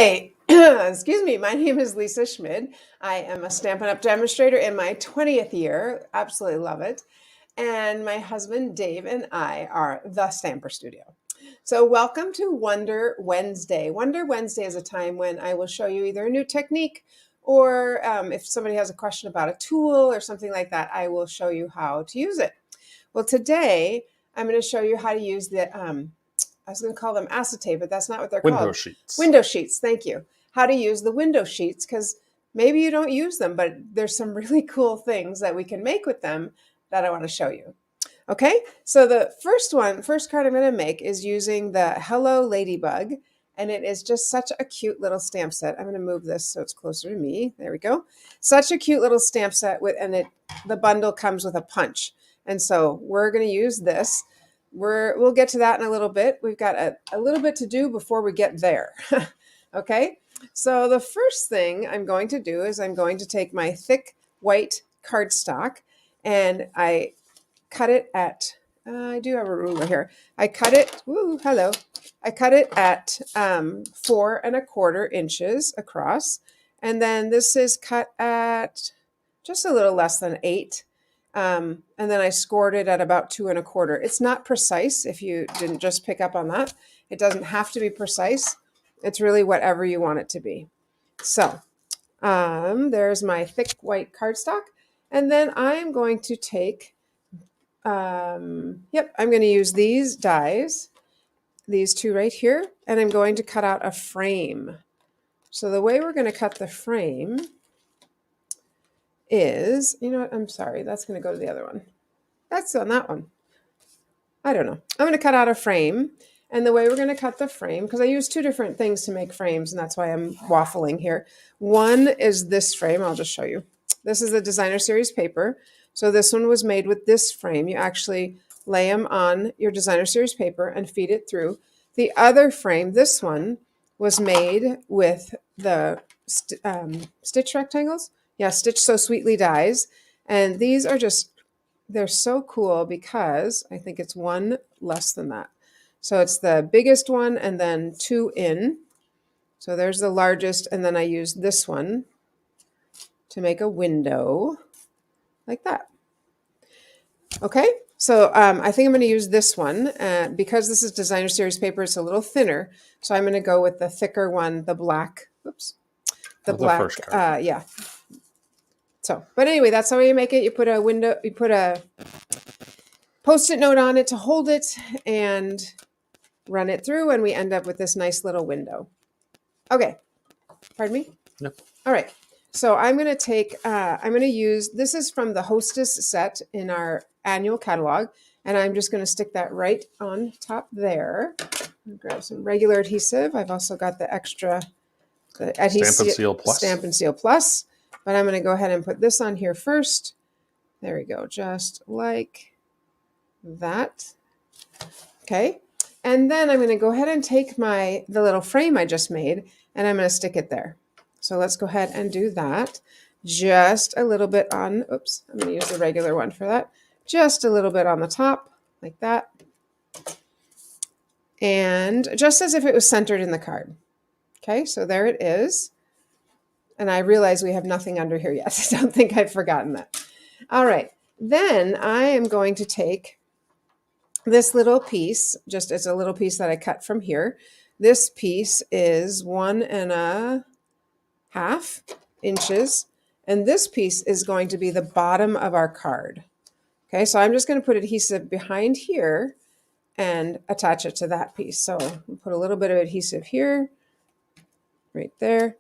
Hi, excuse me. My name is Lisa Schmid. I am a Stampin' Up! Demonstrator in my 20th year. Absolutely love it. And my husband Dave and I are the Stamper Studio. So, welcome to Wonder Wednesday. Wonder Wednesday is a time when I will show you either a new technique or if somebody has a question about a tool or something like that, I will show you how to use it. Well, today I'm going to show you how to use the I was going to call them acetate, but that's not what they're Window called. sheets. Window sheets. Thank you. How to use the window sheets, because maybe you don't use them, but there's some really cool things that we can make with them that I want to show you. Okay, so the first card I'm going to make is using the Hello Ladybug, and it is just such a cute little stamp set. I'm going to move this so it's closer to me. There we go. Such a cute little stamp set the bundle comes with a punch, and so we're going to use this. We'll get to that in a little bit. We've got a little bit to do before we get there. Okay, so the first thing I'm going to do is I'm going to take my thick white cardstock and I cut it at, I do have a ruler here. I cut it, hello. I cut it at 4¼ inches across. And then this is cut at just a little less than 8. And then I scored it at about 2¼ It's not precise if you didn't just pick up on that. It doesn't have to be precise. It's really whatever you want it to be. So there's my thick white cardstock. And then I'm going to take, I'm going to use these dies, these two right here, and I'm going to cut out a frame. So the way we're going to cut the frame is, you know what, I'm sorry, that's going to go to the other one. That's on that one. I don't know. I'm going to cut out a frame. And the way we're going to cut the frame, because I use two different things to make frames, and that's why I'm waffling here. One is this frame. I'll just show you. This is the Designer Series paper. So this one was made with this frame. You actually lay them on your Designer Series paper and feed it through. The other frame, this one, was made with the Stitch Rectangles. Yeah, Stitch So Sweetly dies. And these are just, they're so cool because I think it's one less than that. So it's the biggest one and then 2 in. So there's the largest, and then I use this one to make a window like that. Okay, so I think I'm going to use this one. Because this is Designer Series paper, it's a little thinner. So I'm going to go with the thicker one, the black. Oops. The black. First card. Yeah. So, but anyway, that's how you make it. You put a Post-it note on it to hold it and run it through, and we end up with this nice little window. Okay. Pardon me? Yep. All right. So I'm going to take, I'm going to use, this is from the Hostess set in our annual catalog, and I'm just going to stick that right on top there. Grab some regular adhesive. I've also got the extra, the adhesive, Stamp and Seal Plus. Stamp and Seal Plus. But I'm going to go ahead and put this on here first. There we go. Just like that. Okay. And then I'm going to go ahead and take the little frame I just made, and I'm going to stick it there. So let's go ahead and do that. Just a little bit on, oops, I'm going to use the regular one for that. Just a little bit on the top, like that. And just as if it was centered in the card. Okay, so there it is. And I realize we have nothing under here yet. I don't think I've forgotten that. All right, then I am going to take this little piece, just as a little piece that I cut from here. This piece is 1½ inches, and this piece is going to be the bottom of our card. Okay, so I'm just going to put adhesive behind here and attach it to that piece. So I'll put a little bit of adhesive here, right there.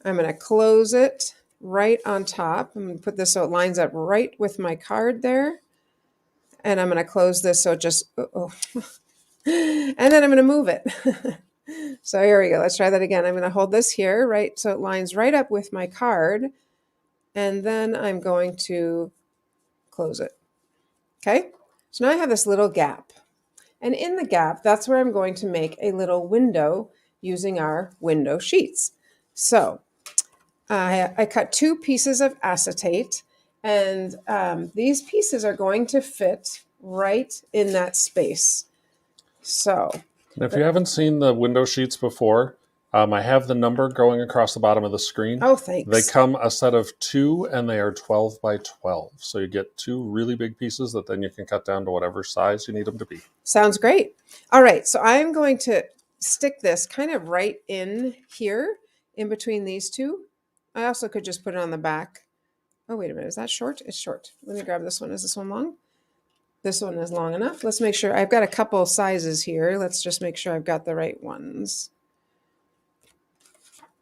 I'm going to close it right on top. I'm going to put this so it lines up right with my card there. And I'm going to close this so it just, and then I'm going to move it. So here we go. Let's try that again. I'm going to hold this here, right? So it lines right up with my card. And then I'm going to close it. Okay. So now I have this little gap. And in the gap, that's where I'm going to make a little window using our window sheets. So I cut 2 pieces of acetate, and these pieces are going to fit right in that space. So And if you haven't seen the window sheets before, I have the number going across the bottom of the screen. Oh, They thanks. come a set of 2, and they are 12 by 12. So you get 2 really big pieces that then you can cut down to whatever size you need them to be. Sounds great. All right, so I'm going to stick this kind of right in here, in between these two. I also could just put it on the back. Oh, wait a minute. Is that short? It's short. Let me grab this one. Is this one long? This one is long enough. Let's make sure. I've got a couple sizes here. Let's just make sure I've got the right ones.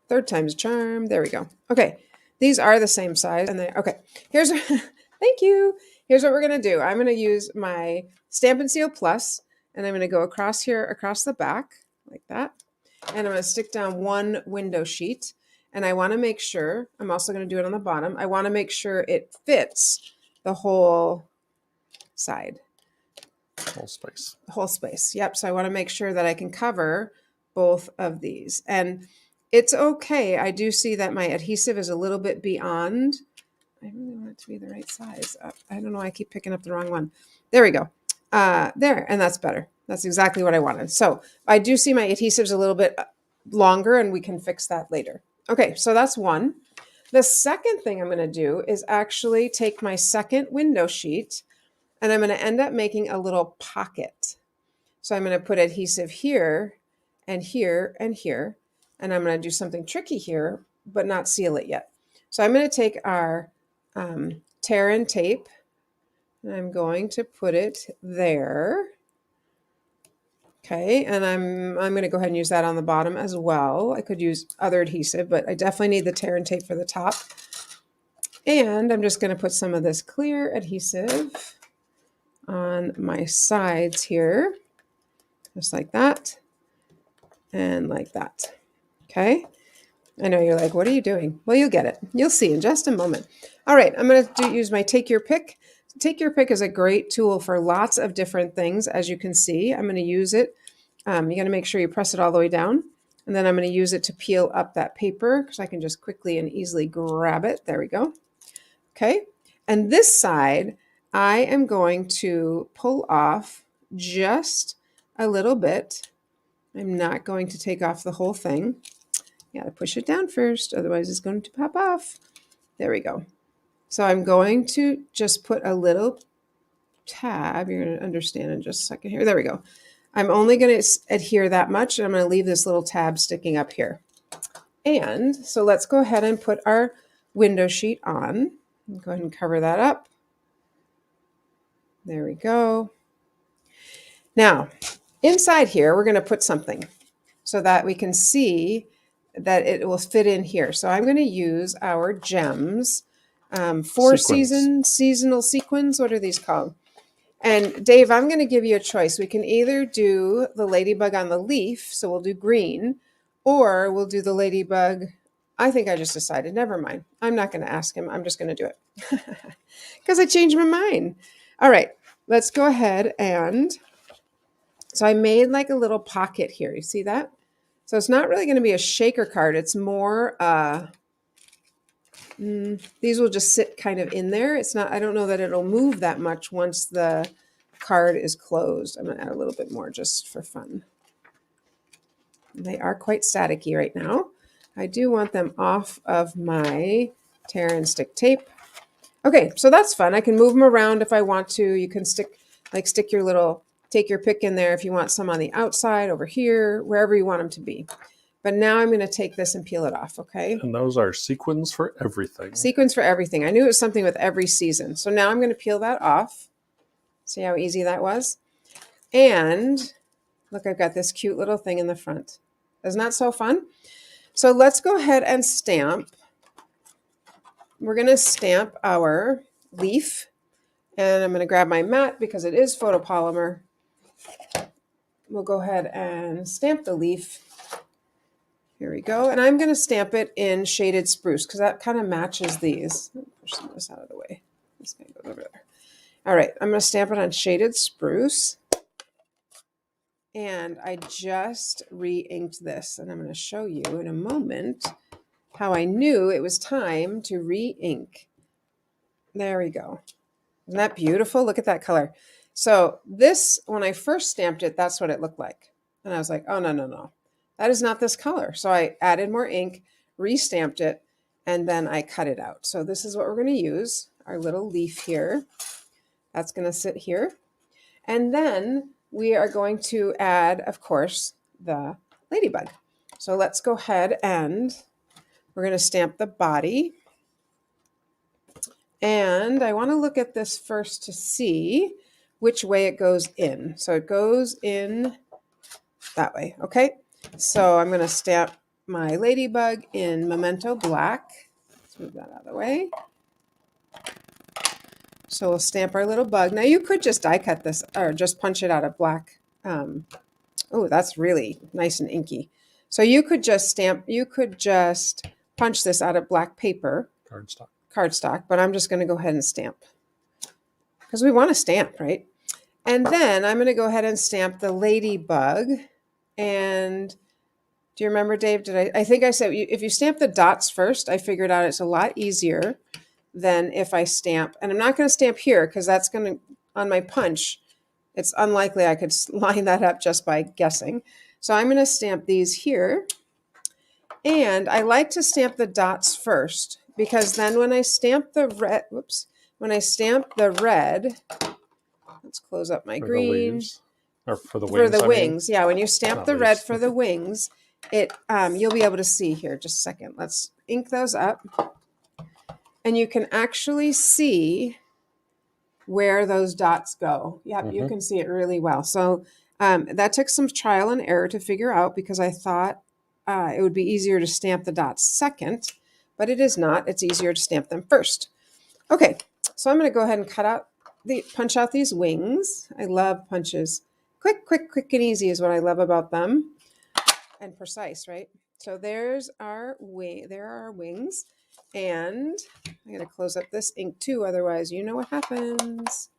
Third time's a charm. There we go. Okay, these are the same size. And okay, here's, thank you. Here's what we're going to do. I'm going to use my Stampin' Seal Plus, and I'm going to go across here, across the back, like that. And I'm going to stick down one window sheet. And I want to make sure, I'm also going to do it on the bottom. I want to make sure it fits the whole side. Whole space. Whole space. Yep. So I want to make sure that I can cover both of these. And it's okay. I do see that my adhesive is a little bit beyond. I really want it to be the right size. I don't know. I keep picking up the wrong one. There we go. There. And that's better. That's exactly what I wanted. So I do see my adhesive's a little bit longer, and we can fix that later. Okay. So that's one. The second thing I'm going to do is actually take my second window sheet, and I'm going to end up making a little pocket. So I'm going to put adhesive here and here and here. And I'm going to do something tricky here, but not seal it yet. So I'm going to take our tear and tape, and I'm going to put it there. Okay, and I'm going to go ahead and use that on the bottom as well. I could use other adhesive, but I definitely need the tear and tape for the top. And I'm just going to put some of this clear adhesive on my sides here, just like that, and like that. Okay. I know you're like, what are you doing? Well, you'll get it. You'll see in just a moment. All right. I'm going to use my Take Your Pick. Take Your Pick is a great tool for lots of different things. As you can see, I'm going to use it. You're going to make sure you press it all the way down. And then I'm going to use it to peel up that paper, because I can just quickly and easily grab it. There we go. Okay. And this side, I am going to pull off just a little bit. I'm not going to take off the whole thing. You got to push it down first, otherwise it's going to pop off. There we go. So I'm going to just put a little tab. You're going to understand in just a second here. There we go. I'm only going to adhere that much, and I'm going to leave this little tab sticking up here. And so let's go ahead and put our window sheet on. Go ahead and cover that up. There we go. Now, inside here, we're going to put something so that we can see that it will fit in here. So I'm going to use our gems, seasonal sequins. What are these called? And Dave, I'm going to give you a choice. We can either do the ladybug on the leaf, so we'll do green, or we'll do the ladybug. I think I just decided, never mind. I'm not going to ask him. I'm just going to do it because I changed my mind. All right, let's go ahead. And so I made like a little pocket here. You see that? So it's not really going to be a shaker card. It's more, these will just sit kind of in there. It's not, I don't know that it'll move that much once the card is closed. I'm going to add a little bit more just for fun. They are quite staticky right now. I do want them off of my tear and stick tape. Okay, so that's fun. I can move them around if I want to. You can stick your little Take Your Pick in there if you want some on the outside, over here, wherever you want them to be. But now I'm going to take this and peel it off, okay? And those are sequins for everything. Sequins for everything. I knew it was something with every season. So now I'm going to peel that off. See how easy that was? And look, I've got this cute little thing in the front. Isn't that so fun? So let's go ahead and stamp. We're going to stamp our leaf. And I'm going to grab my mat because it is photopolymer. We'll go ahead and stamp the leaf. Here we go. And I'm going to stamp it in Shaded Spruce because that kind of matches these. Push some of this out of the way. This guy goes over there. All right. I'm going to stamp it on Shaded Spruce. And I just re-inked this. And I'm going to show you in a moment how I knew it was time to re-ink. There we go. Isn't that beautiful? Look at that color. So this, when I first stamped it, that's what it looked like. And I was like, oh, no. that is not this color. So I added more ink, re-stamped it, and then I cut it out. So this is what we're going to use, our little leaf here. That's going to sit here. And then we are going to add, of course, the ladybug. So let's go ahead and we're going to stamp the body. And I want to look at this first to see which way it goes in. So it goes in that way. Okay. So I'm going to stamp my ladybug in Memento Black. Let's move that out of the way. So we'll stamp our little bug. Now you could just die cut this or just punch it out of black. Oh, that's really nice and inky. So you could just punch this out of black paper. Cardstock, but I'm just going to go ahead and stamp because we want to stamp, right? And then I'm going to go ahead and stamp the ladybug. And do you remember, Dave? I think I said if you stamp the dots first, I figured out it's a lot easier than if I stamp. And I'm not going to stamp here because that's going to, on my punch, it's unlikely I could line that up just by guessing. So I'm going to stamp these here. And I like to stamp the dots first because then when I stamp the red, let's close up my green. Or for the wings. For the wings, yeah. When you stamp the red for the wings, you'll be able to see here. Just a second. Let's ink those up. And you can actually see where those dots go. Yep, you can see it really well. So that took some trial and error to figure out because I thought it would be easier to stamp the dots second, but it is not. It's easier to stamp them first. Okay, so I'm going to go ahead and punch out these wings. I love punches. Quick and easy is what I love about them. And precise, right? So there's our there are our wings. And I'm going to close up this ink too, otherwise you know what happens.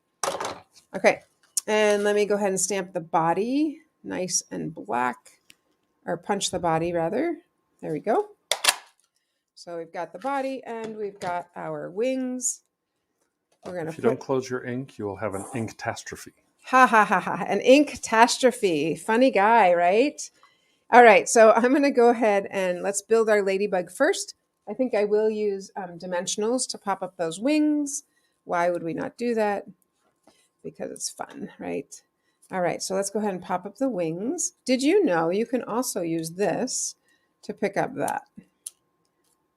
Okay, and let me go ahead and stamp the body nice and black, or punch the body rather. There we go. So we've got the body and we've got our wings. If you don't close your ink, you will have an ink-tastrophe. Ha ha ha ha, an ink-tastrophe. Funny guy, right? All right, so I'm going to go ahead and let's build our ladybug first. I think I will use dimensionals to pop up those wings. Why would we not do that? Because it's fun, right? All right, so let's go ahead and pop up the wings. Did you know you can also use this to pick up that?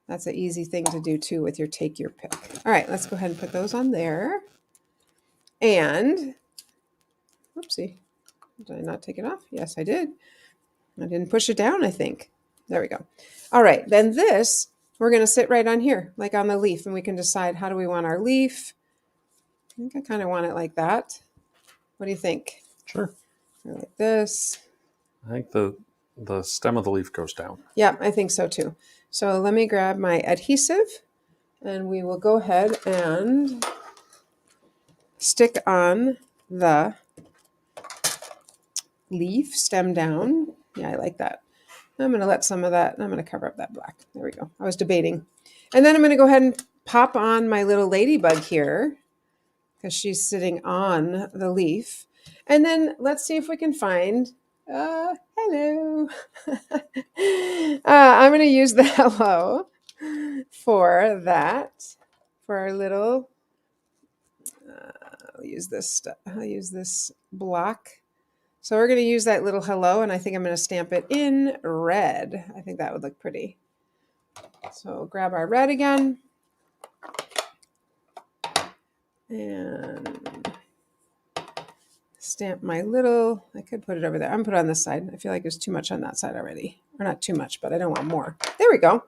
That's an easy thing to do too with your take your pick. All right, let's go ahead and put those on there. And, oopsie, did I not take it off? Yes, I did. I didn't push it down, I think. There we go. All right, then this, we're going to sit right on here, like on the leaf, and we can decide how do we want our leaf. I think I kind of want it like that. What do you think? Sure. Or like this. I think the stem of the leaf goes down. Yeah, I think so too. So let me grab my adhesive, and we will go ahead and stick on the leaf stem down. Yeah, I like that. I'm going to let some of that, I'm going to cover up that black. There we go. I was debating. And then I'm going to go ahead and pop on my little ladybug here because she's sitting on the leaf. And then let's see if we can find, hello. I'm going to use the hello for that, for our little, I'll use this block. So we're going to use that little hello, and I think I'm going to stamp it in red. I think that would look pretty. So grab our red again. And stamp my little, I could put it over there. I'm going to put it on this side. I feel like there's too much on that side already. Or not too much, but I don't want more. There we go.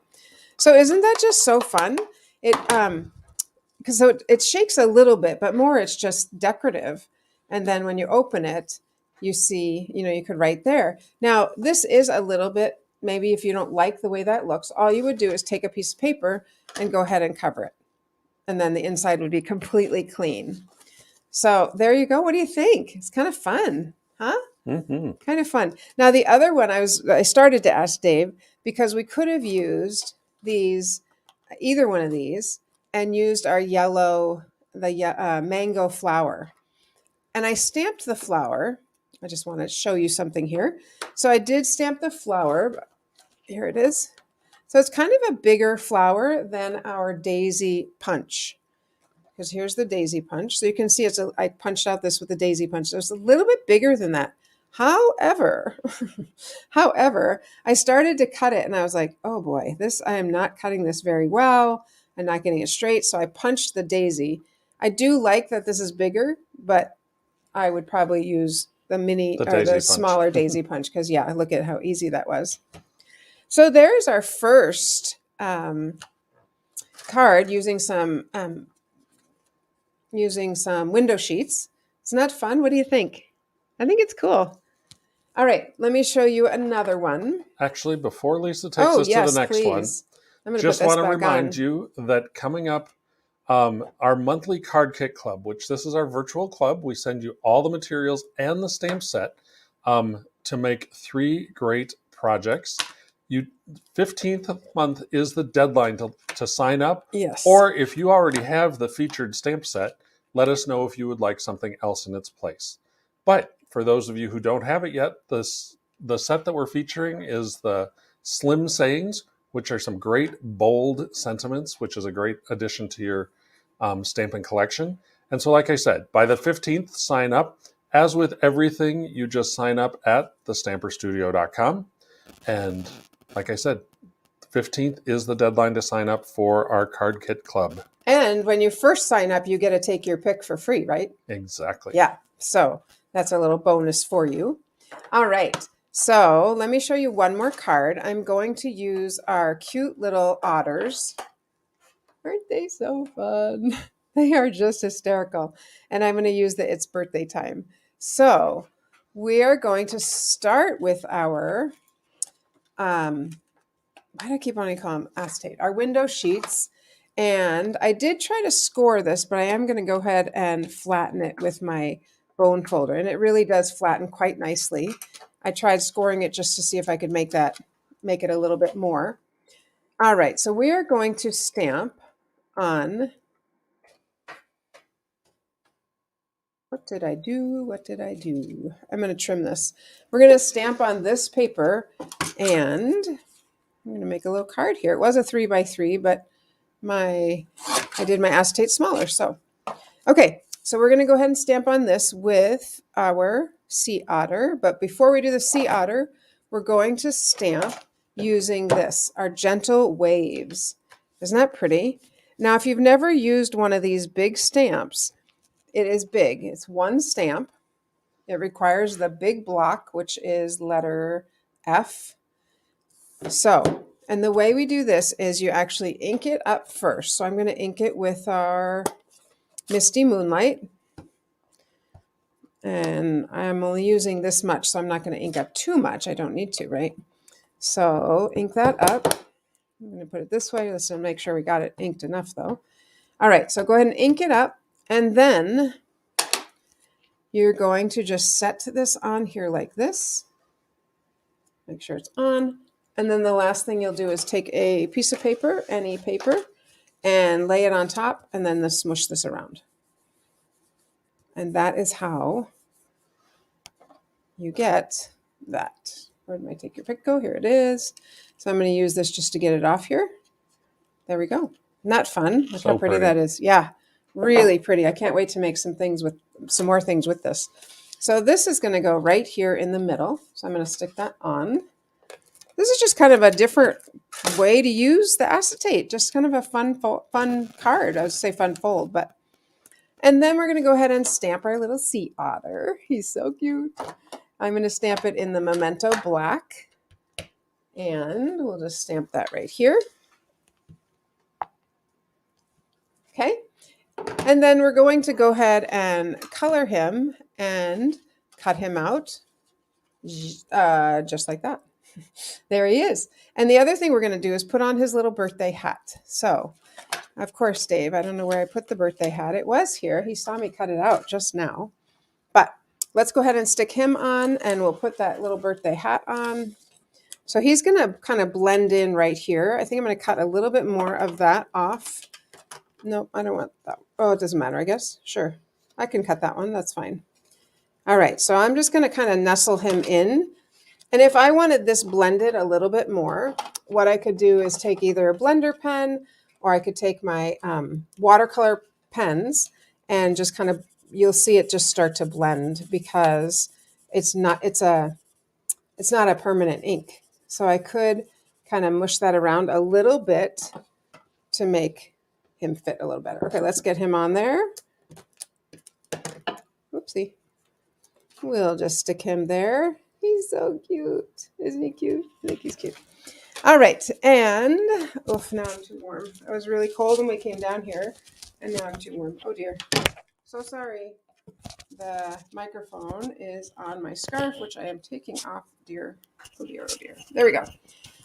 So isn't that just so fun? Because it shakes a little bit, but more it's just decorative. And then when you open it, you see, you could write there. Now, this is a little bit, maybe if you don't like the way that looks, all you would do is take a piece of paper and go ahead and cover it. And then the inside would be completely clean. So there you go. What do you think? It's kind of fun, huh? Mm-hmm. Kind of fun. Now, the other one I started to ask Dave, because we could have used either one of these, and used our yellow, the mango flower. And I stamped the flower I just want to show you something here. So I did stamp the flower. Here it is. So it's kind of a bigger flower than our daisy punch. Because here's the daisy punch. So you can see I punched out this with the daisy punch. So it's a little bit bigger than that. However, I started to cut it and I was like, oh boy, I am not cutting this very well. I'm not getting it straight. So I punched the daisy. I do like that this is bigger, but I would probably use the mini or the smaller daisy punch because yeah, look at how easy that was. So there's our first card using some window sheets. Isn't that fun? What do you think? I think it's cool. All right, let me show you another one. Actually, before Lisa takes us to the next one, I'm going to just want to remind you that coming up, our monthly card kit club, which this is our virtual club, we send you all the materials and the stamp set to make 3 great projects. 15th month is the deadline to sign up. Yes. Or if you already have the featured stamp set, let us know if you would like something else in its place. But for those of you who don't have it yet, the set that we're featuring is the Slim Sayings, which are some great bold sentiments, which is a great addition to your stamping collection. And so, like I said, by the 15th, sign up. As with everything, you just sign up at thestamperstudio.com. And like I said, 15th is the deadline to sign up for our card kit club. And when you first sign up, you get to take your pick for free, right? Exactly. Yeah. So that's a little bonus for you. All right. So let me show you one more card. I'm going to use our cute little otters. Aren't they so fun? They are just hysterical. And I'm going to use the It's Birthday Time. So we are going to start with our, why do I keep wanting to call them acetate? Our window sheets. And I did try to score this, but I am going to go ahead and flatten it with my bone folder. And it really does flatten quite nicely. I tried scoring it just to see if I could make it a little bit more. All right, so we are going to stamp on, what did I do? I'm going to trim this. We're going to stamp on this paper, and I'm going to make a little card here. It was a 3x3, but I did my acetate smaller. So, okay, so we're going to go ahead and stamp on this with our sea otter. But before we do the sea otter, we're going to stamp using this, our gentle waves. Isn't that pretty? Now, if you've never used one of these big stamps, it is big. It's one stamp. It requires the big block, which is letter F. So, and the way we do this is you actually ink it up first. So I'm going to ink it with our Misty Moonlight. And I'm only using this much, so I'm not going to ink up too much. I don't need to, right? So ink that up. I'm going to put it this way. Let's make sure we got it inked enough, though. All right, so go ahead and ink it up. And then you're going to just set this on here like this. Make sure it's on. And then the last thing you'll do is take a piece of paper, any paper, and lay it on top, and then smush this around. And that is how you get that. Where did I take your pick go? Here it is. So I'm going to use this just to get it off here. There we go. Isn't that fun? Look how pretty that is. Yeah, really pretty. I can't wait to make some more things with this. So this is going to go right here in the middle. So I'm going to stick that on. This is just kind of a different way to use the acetate. Just kind of a fun card. I would say fun fold, but. And then we're going to go ahead and stamp our little sea otter. He's so cute. I'm going to stamp it in the Memento Black. And we'll just stamp that right here. Okay. And then we're going to go ahead and color him and cut him out just like that. There he is. And the other thing we're going to do is put on his little birthday hat. So, of course, Dave, I don't know where I put the birthday hat. It was here. He saw me cut it out just now. But let's go ahead and stick him on, and we'll put that little birthday hat on. So he's going to kind of blend in right here. I think I'm going to cut a little bit more of that off. Nope, I don't want that. Oh, it doesn't matter, I guess. Sure. I can cut that one. That's fine. All right, so I'm just going to kind of nestle him in. And if I wanted this blended a little bit more, what I could do is take either a blender pen or I could take my watercolor pens and just kind of, you'll see it just start to blend because it's not a permanent ink. So I could kind of mush that around a little bit to make him fit a little better. Okay, let's get him on there. Oopsie. We'll just stick him there. He's so cute. Isn't he cute? I think he's cute. All right, and oof, now I'm too warm. I was really cold when we came down here, and now I'm too warm. Oh dear. So sorry. The microphone is on my scarf, which I am taking off, dear. Oh dear, oh dear. There we go.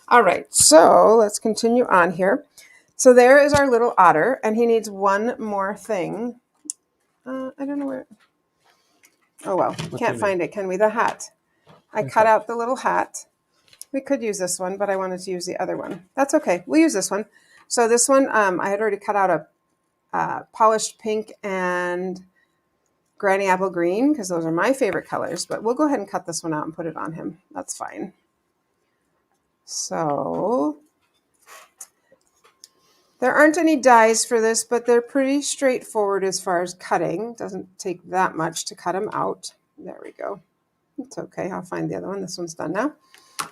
All right, so let's continue on here. So there is our little otter, and he needs one more thing. I don't know where. Oh well, can't find it, can we? The hat. I cut out the little hat. We could use this one, but I wanted to use the other one. That's okay. We'll use this one. So this one, I had already cut out a polished pink and granny apple green because those are my favorite colors. But we'll go ahead and cut this one out and put it on him. That's fine. So there aren't any dies for this, but they're pretty straightforward as far as cutting. Doesn't take that much to cut them out. There we go. It's okay. I'll find the other one. This one's done now.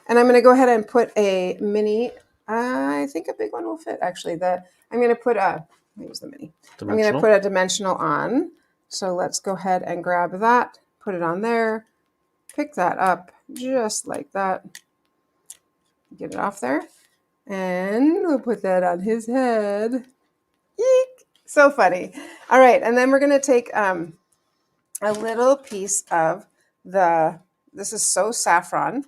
And I'm going to go ahead and put a mini. I think a big one will fit, actually. I'm going to put a, use the mini. I'm going to put a dimensional on. So let's go ahead and grab that, put it on there, pick that up just like that. Get it off there. And we'll put that on his head. Eek! So funny. All right. And then we're going to take a little piece of this is so saffron.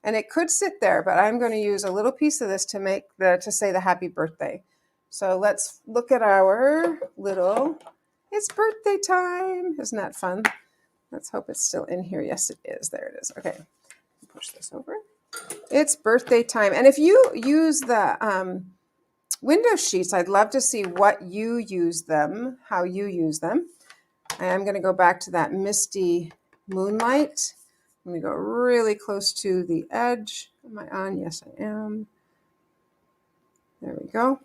And it could sit there, but I'm going to use a little piece of this to say the happy birthday. So let's look at our little, it's birthday time. Isn't that fun? Let's hope it's still in here. Yes, it is. There it is. Okay. Push this over. It's birthday time. And if you use the window sheets, I'd love to see what you use them, how you use them. And I'm going to go back to that misty moonlight. I'm going to go really close to the edge. Am I on? Yes, I am. There we go.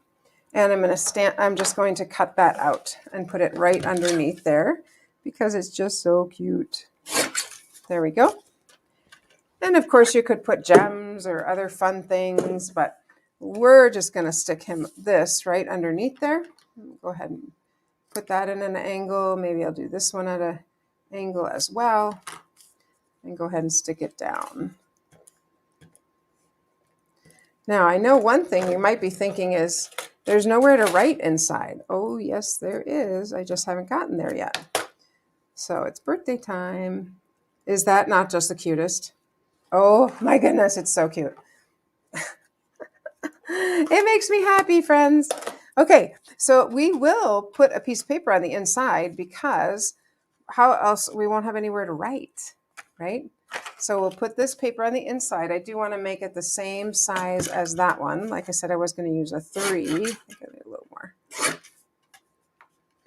And I'm just going to cut that out and put it right underneath there because it's just so cute. There we go. And of course you could put gems or other fun things, but we're just going to stick this right underneath there. Go ahead and put that in an angle. Maybe I'll do this one at an angle as well. And go ahead and stick it down. Now, I know one thing you might be thinking is there's nowhere to write inside. Oh, yes, there is. I just haven't gotten there yet. So it's birthday time. Is that not just the cutest? Oh, my goodness, it's so cute. It makes me happy, friends. Okay, so we will put a piece of paper on the inside because how else we won't have anywhere to write. Right? So we'll put this paper on the inside. I do want to make it the same size as that one. Like I said, I was going to use a 3. I think I need a little more.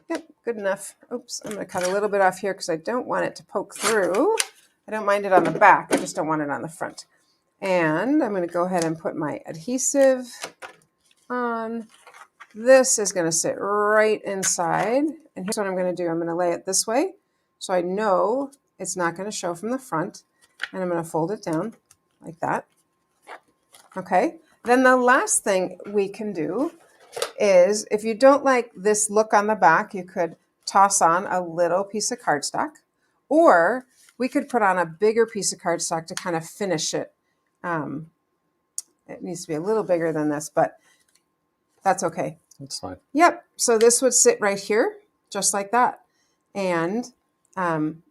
Yep, good enough. Oops, I'm going to cut a little bit off here because I don't want it to poke through. I don't mind it on the back. I just don't want it on the front. And I'm going to go ahead and put my adhesive on. This is going to sit right inside. And here's what I'm going to do. I'm going to lay it this way so I know it's not going to show from the front, and I'm going to fold it down like that. Okay. Then the last thing we can do is if you don't like this look on the back, you could toss on a little piece of cardstock, or we could put on a bigger piece of cardstock to kind of finish it. It needs to be a little bigger than this, but that's okay. That's fine. Yep. So this would sit right here, just like that. And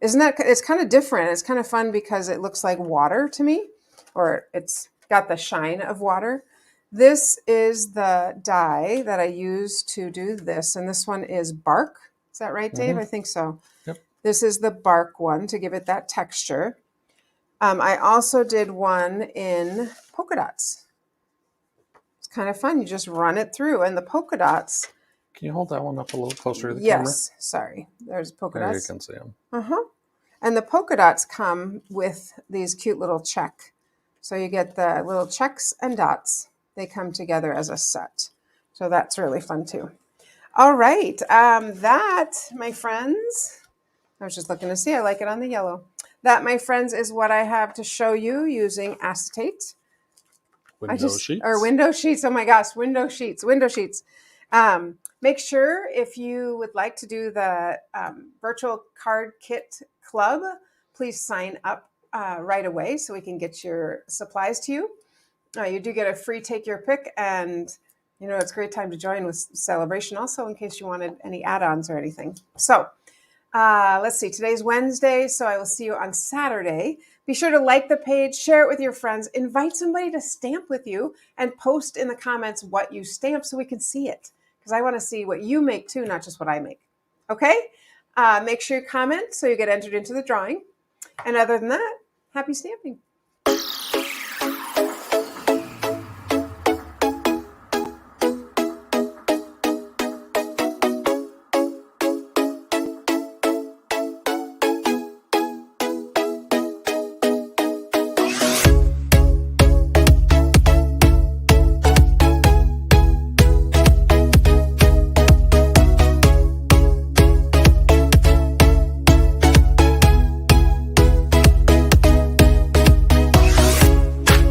it's kind of different. It's kind of fun because it looks like water to me, or it's got the shine of water. This is the die that I use to do this. And this one is bark. Is that right, Dave? I think so. Yep. This is the bark one to give it that texture. I also did one in polka dots. It's kind of fun. You just run it through, and the polka dots. Can you hold that one up a little closer to the camera? Yes, sorry. There's polka dots. You can see them. Uh-huh. And the polka dots come with these cute little check. So you get the little checks and dots. They come together as a set. So that's really fun too. All right. That, my friends, I was just looking to see. I like it on the yellow. That, my friends, is what I have to show you using acetate. Window sheets. Or window sheets. Oh my gosh, window sheets. Make sure if you would like to do the virtual card kit club, please sign up right away so we can get your supplies to you. You do get a free take your pick, and it's a great time to join with Celebration also in case you wanted any add-ons or anything. So let's see, today's Wednesday, so I will see you on Saturday. Be sure to like the page, share it with your friends, invite somebody to stamp with you, and post in the comments what you stamp so we can see it. Because I want to see what you make too, not just what I make. Okay? Make sure you comment so you get entered into the drawing. And other than that, happy stamping.